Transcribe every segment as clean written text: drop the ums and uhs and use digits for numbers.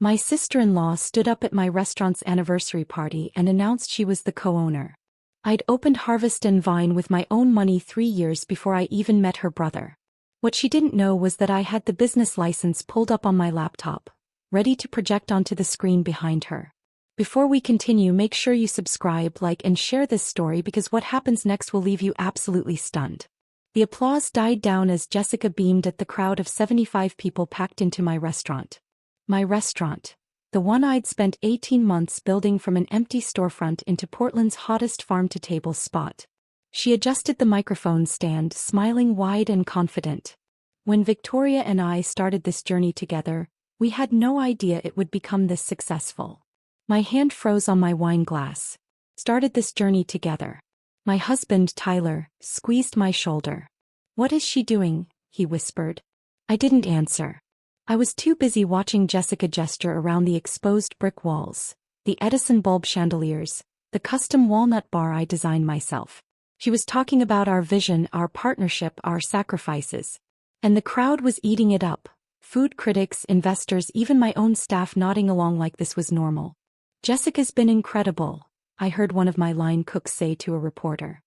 My sister-in-law stood up at my restaurant's anniversary party and announced she was the co-owner. I'd opened Harvest and Vine with my own money 3 years before I even met her brother. What she didn't know was that I had the business license pulled up on my laptop, ready to project onto the screen behind her. Before we continue, make sure you subscribe, like, and share this story because what happens next will leave you absolutely stunned. The applause died down as Jessica beamed at the crowd of 75 people packed into my restaurant. My restaurant. The one I'd spent 18 months building from an empty storefront into Portland's hottest farm-to-table spot. She adjusted the microphone stand, smiling wide and confident. When Victoria and I started this journey together, we had no idea it would become this successful. My hand froze on my wine glass. Started this journey together. My husband, Tyler, squeezed my shoulder. "What is she doing?" he whispered. I didn't answer. I was too busy watching Jessica gesture around the exposed brick walls, the Edison bulb chandeliers, the custom walnut bar I designed myself. She was talking about our vision, our partnership, our sacrifices. And the crowd was eating it up. Food critics, investors, even my own staff nodding along like this was normal. "Jessica's been incredible," I heard one of my line cooks say to a reporter.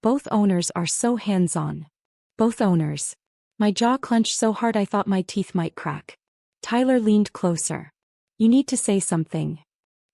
"Both owners are so hands-on." Both owners. My jaw clenched so hard I thought my teeth might crack. Tyler leaned closer. "You need to say something."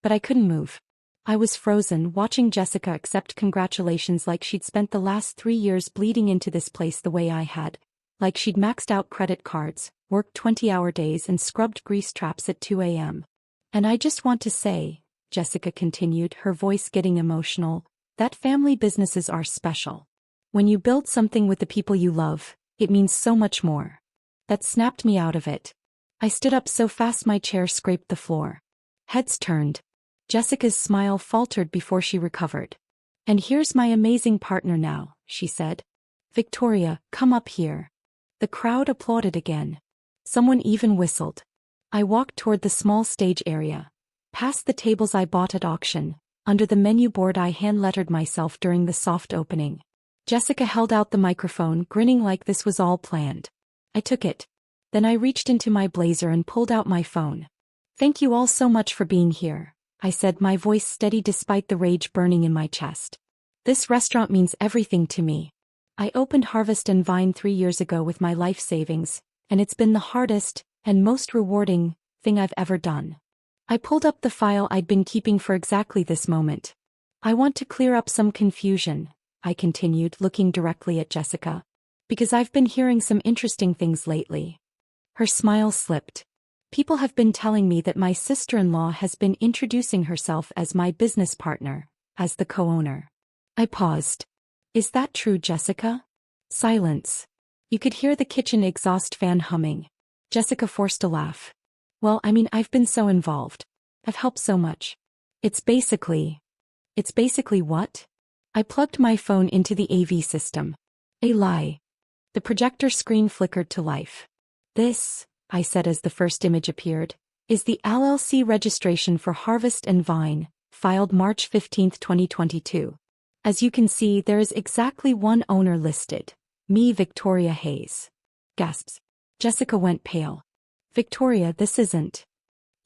But I couldn't move. I was frozen, watching Jessica accept congratulations like she'd spent the last 3 years bleeding into this place the way I had. Like she'd maxed out credit cards, worked 20-hour days and scrubbed grease traps at 2 a.m. "And I just want to say," Jessica continued, her voice getting emotional, "that family businesses are special. When you build something with the people you love, it means so much more." That snapped me out of it. I stood up so fast my chair scraped the floor. Heads turned. Jessica's smile faltered before she recovered. "And here's my amazing partner now," she said. "Victoria, come up here." The crowd applauded again. Someone even whistled. I walked toward the small stage area, past the tables I bought at auction, under the menu board I hand-lettered myself during the soft opening. Jessica held out the microphone, grinning like this was all planned. I took it. Then I reached into my blazer and pulled out my phone. "Thank you all so much for being here," I said, my voice steady despite the rage burning in my chest. "This restaurant means everything to me. I opened Harvest and Vine 3 years ago with my life savings, and it's been the hardest and most rewarding thing I've ever done." I pulled up the file I'd been keeping for exactly this moment. "I want to clear up some confusion," I continued, looking directly at Jessica, "because I've been hearing some interesting things lately." Her smile slipped. "People have been telling me that my sister-in-law has been introducing herself as my business partner, as the co-owner." I paused. "Is that true, Jessica?" Silence. You could hear the kitchen exhaust fan humming. Jessica forced a laugh. "Well, I mean, I've been so involved. I've helped so much. It's basically what?" I plugged my phone into the AV system. "A lie." The projector screen flickered to life. "This," I said as the first image appeared, "is the LLC registration for Harvest and Vine, filed March 15, 2022. As you can see, there is exactly one owner listed. Me, Victoria Hayes." Gasps. Jessica went pale. "Victoria, this isn't.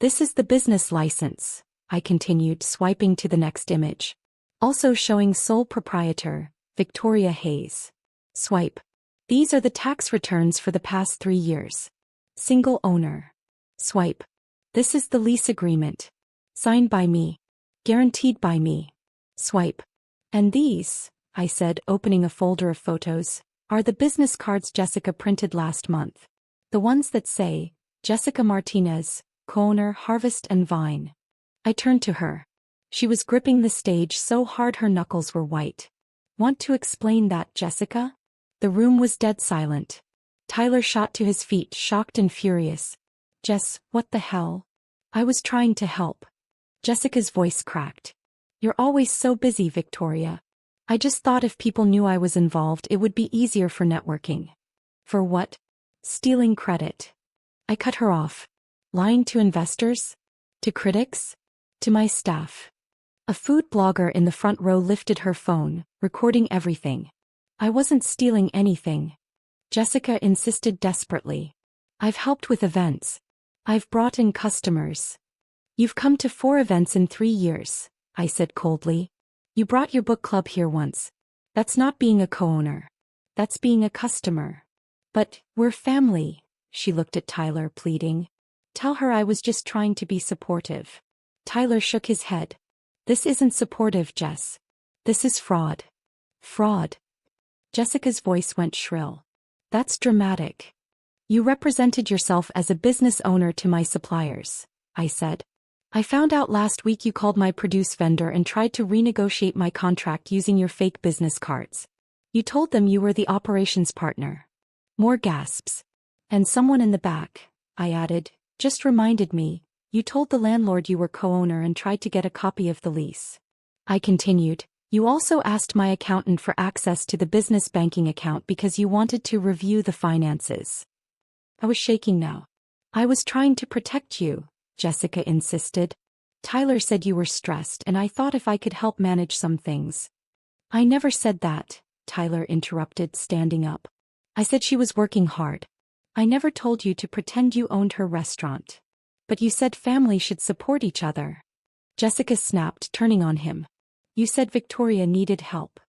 This is the business license," I continued, swiping to the next image. "Also showing sole proprietor, Victoria Hayes. Swipe. These are the tax returns for the past 3 years. Single owner. Swipe. This is the lease agreement. Signed by me. Guaranteed by me. Swipe. And these," I said, opening a folder of photos, "are the business cards Jessica printed last month. The ones that say, Jessica Martinez, co-owner, Harvest and Vine." I turned to her. She was gripping the stage so hard her knuckles were white. "Want to explain that, Jessica?" The room was dead silent. Tyler shot to his feet, shocked and furious. "Jess, what the hell?" I was trying to help. Jessica's voice cracked. "You're always so busy, Victoria. I just thought if people knew I was involved it would be easier for networking." "For what?" "Stealing credit." I cut her off. "Lying to investors? To critics? To my staff?" A food blogger in the front row lifted her phone, recording everything. "I wasn't stealing anything," Jessica insisted desperately. "I've helped with events. I've brought in customers. You've come to 4 events in 3 years, I said coldly. You brought your book club here once. That's not being a co-owner. That's being a customer. But, we're family, she looked at Tyler, pleading. Tell her I was just trying to be supportive. Tyler shook his head. This isn't supportive, Jess. This is fraud. Fraud. Jessica's voice went shrill. That's dramatic. You represented yourself as a business owner to my suppliers, I said. I found out last week you called my produce vendor and tried to renegotiate my contract using your fake business cards. You told them you were the operations partner. More gasps. And someone in the back, I added, just reminded me, you told the landlord you were co-owner and tried to get a copy of the lease. I continued, you also asked my accountant for access to the business banking account because you wanted to review the finances. I was shaking now. I was trying to protect you, Jessica insisted. Tyler said you were stressed and I thought if I could help manage some things. I never said that, Tyler interrupted, standing up. I said she was working hard. I never told you to pretend you owned her restaurant. But you said family should support each other. Jessica snapped, turning on him. You said Victoria needed help.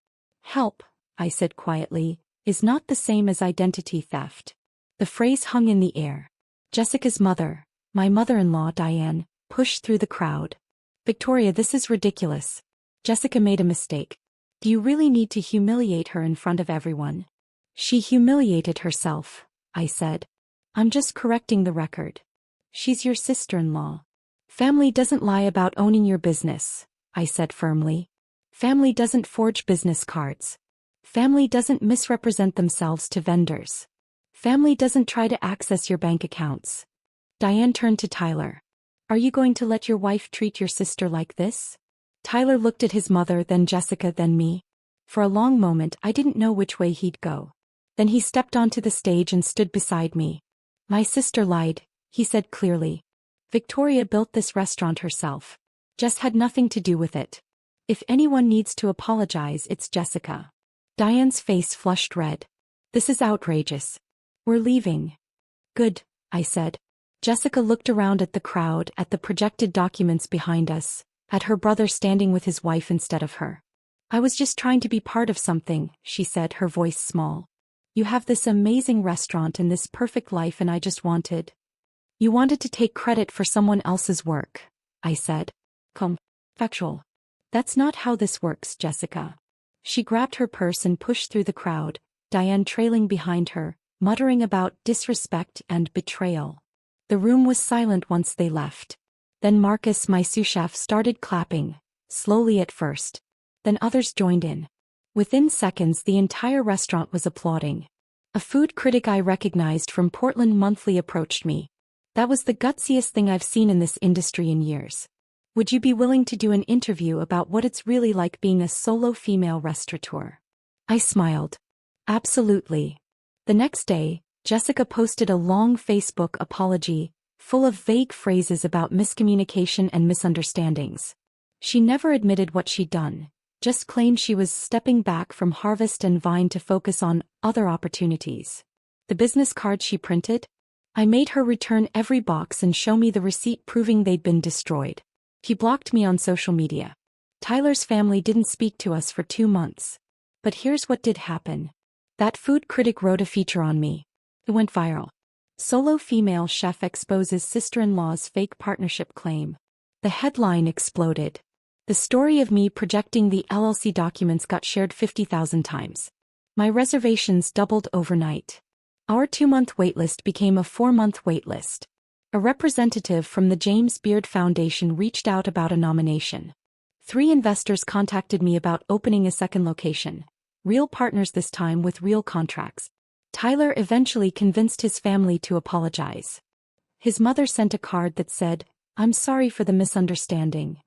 Help, I said quietly, is not the same as identity theft. The phrase hung in the air. Jessica's mother, my mother-in-law Diane, pushed through the crowd. Victoria, this is ridiculous. Jessica made a mistake. Do you really need to humiliate her in front of everyone? She humiliated herself, I said. I'm just correcting the record. She's your sister-in-law. Family doesn't lie about owning your business, I said firmly. Family doesn't forge business cards. Family doesn't misrepresent themselves to vendors. Family doesn't try to access your bank accounts. Diane turned to Tyler. Are you going to let your wife treat your sister like this? Tyler looked at his mother, then Jessica, then me. For a long moment I didn't know which way he'd go. Then he stepped onto the stage and stood beside me. My sister lied, he said clearly. Victoria built this restaurant herself. Jess had nothing to do with it. If anyone needs to apologize, it's Jessica. Diane's face flushed red. This is outrageous. We're leaving. Good, I said. Jessica looked around at the crowd, at the projected documents behind us, at her brother standing with his wife instead of her. I was just trying to be part of something, she said, her voice small. You have this amazing restaurant and this perfect life and I just wanted. You wanted to take credit for someone else's work, I said. Factual. That's not how this works, Jessica. She grabbed her purse and pushed through the crowd, Diane trailing behind her, muttering about disrespect and betrayal. The room was silent once they left. Then Marcus, my sous chef, started clapping, slowly at first. Then others joined in. Within seconds the entire restaurant was applauding. A food critic I recognized from Portland Monthly approached me. That was the gutsiest thing I've seen in this industry in years. Would you be willing to do an interview about what it's really like being a solo female restaurateur? I smiled. Absolutely. The next day, Jessica posted a long Facebook apology, full of vague phrases about miscommunication and misunderstandings. She never admitted what she'd done, just claimed she was stepping back from Harvest and Vine to focus on other opportunities. The business cards she printed? I made her return every box and show me the receipt proving they'd been destroyed. She blocked me on social media. Tyler's family didn't speak to us for 2 months. But here's what did happen. That food critic wrote a feature on me. It went viral. Solo female chef exposes sister-in-law's fake partnership claim. The headline exploded. The story of me projecting the LLC documents got shared 50,000 times. My reservations doubled overnight. Our 2-month waitlist became a 4-month waitlist. A representative from the James Beard Foundation reached out about a nomination. 3 investors contacted me about opening a second location. Real partners this time with real contracts. Tyler eventually convinced his family to apologize. His mother sent a card that said, "I'm sorry for the misunderstanding."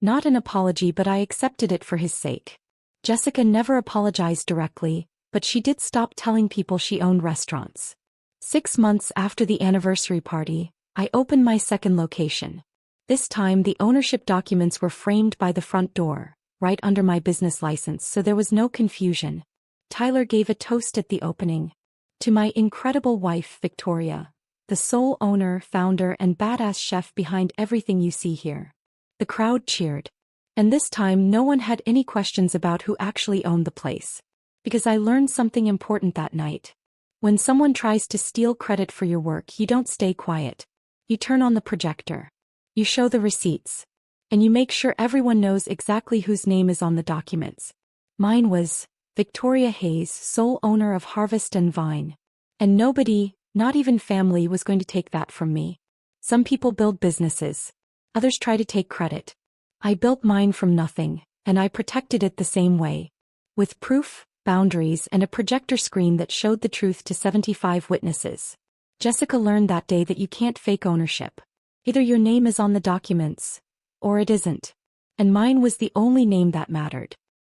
Not an apology, but I accepted it for his sake. Jessica never apologized directly, but she did stop telling people she owned restaurants. 6 months after the anniversary party, I opened my second location. This time the ownership documents were framed by the front door, right under my business license, so there was no confusion. Tyler gave a toast at the opening. To my incredible wife, Victoria. the sole owner, founder, and badass chef behind everything you see here. The crowd cheered. And this time no one had any questions about who actually owned the place. Because I learned something important that night. When someone tries to steal credit for your work, you don't stay quiet. You turn on the projector. You show the receipts. And you make sure everyone knows exactly whose name is on the documents. Mine was Victoria Hayes, sole owner of Harvest and Vine. And nobody, not even family, was going to take that from me. Some people build businesses. Others try to take credit. I built mine from nothing, and I protected it the same way. With proof, boundaries, and a projector screen that showed the truth to 75 witnesses. Jessica learned that day that you can't fake ownership. Either your name is on the documents, or it isn't. And mine was the only name that mattered.